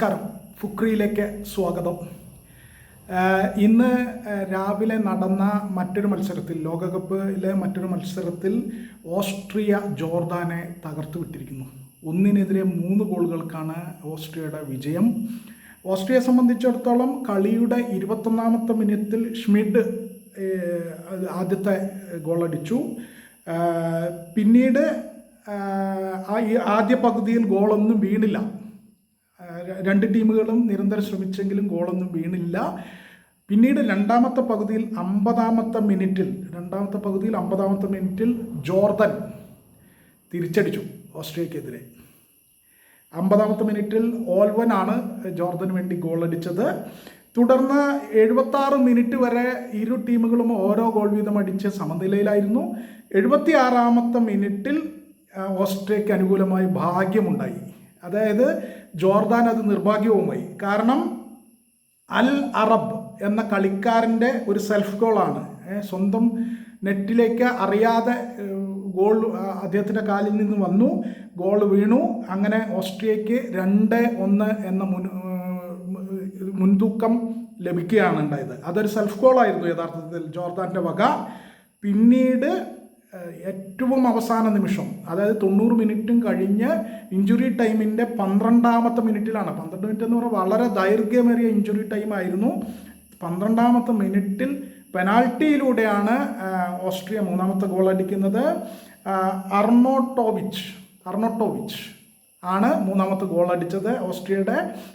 നമസ്കാരം, ഫുക്രിയിലേക്ക് സ്വാഗതം. ഇന്ന് രാവിലെ നടന്ന മറ്റൊരു മത്സരത്തിൽ, ലോകകപ്പിലെ മറ്റൊരു മത്സരത്തിൽ ഓസ്ട്രിയ ജോർദാനെ തകർത്തു വിട്ടിരിക്കുന്നു. 1-3 ഗോളുകൾക്കാണ് ഓസ്ട്രിയയുടെ വിജയം. ഓസ്ട്രിയയെ സംബന്ധിച്ചിടത്തോളം കളിയുടെ 21ാമത്തെ മിനിറ്റിൽ ഷ്മിഡ് ആദ്യത്തെ ഗോളടിച്ചു. പിന്നീട് ആദ്യ പകുതിയിൽ ഗോളൊന്നും വീണില്ല. രണ്ട് ടീമുകളും നിരന്തരം ശ്രമിച്ചെങ്കിലും ഗോളൊന്നും വീണില്ല. പിന്നീട് രണ്ടാമത്തെ പകുതിയിൽ 50ാമത്തെ മിനിറ്റിൽ ജോർദൻ തിരിച്ചടിച്ചു ഓസ്ട്രിയക്കെതിരെ. 50ാമത്തെ മിനിറ്റിൽ ഓൽവനാണ് ജോർദന് വേണ്ടി ഗോളടിച്ചത്. തുടർന്ന് 76 മിനിറ്റ് വരെ ഇരു ടീമുകളും ഓരോ ഗോൾ വീതം അടിച്ച് സമനിലയിലായിരുന്നു. 76ാമത്തെ മിനിറ്റിൽ ഓസ്ട്രിയയ്ക്ക് അനുകൂലമായി ഭാഗ്യമുണ്ടായി. അതായത് ജോർദാൻ അത് നിർഭാഗ്യവുമായി. കാരണം അൽ അറബ് എന്ന കളിക്കാരൻ്റെ ഒരു സെൽഫ് ഗോളാണ്. സ്വന്തം നെറ്റിലേക്ക് അറിയാതെ ഗോൾ അദ്ദേഹത്തിൻ്റെ കാലിൽ നിന്ന് വന്നു, ഗോൾ വീണു. അങ്ങനെ ഓസ്ട്രിയയ്ക്ക് 2-1 എന്ന മുൻതൂക്കം ലഭിക്കുകയാണ് ഉണ്ടായത്. അതൊരു സെൽഫ് ഗോളായിരുന്നു യഥാർത്ഥത്തിൽ ജോർദാൻ്റെ വക. പിന്നീട് ഏറ്റവും അവസാന നിമിഷം, അതായത് 90 മിനിറ്റും കഴിഞ്ഞ് ഇഞ്ചുറി ടൈമിൻ്റെ 12ാമത്തെ മിനിറ്റിലാണ്. 12 മിനിറ്റ് എന്ന് പറഞ്ഞാൽ വളരെ ദൈർഘ്യമേറിയ ഇഞ്ചുറി ടൈം ആയിരുന്നു. 12ാമത്തെ മിനിറ്റിൽ പെനാൽറ്റിയിലൂടെയാണ് ഓസ്ട്രിയ 3ാമത്തെ ഗോൾ അടിക്കുന്നത്. അർണോട്ടോവിച്ച് ആണ് 3ാമത്തെ ഗോൾ അടിച്ചത്. ഓസ്ട്രിയയുടെ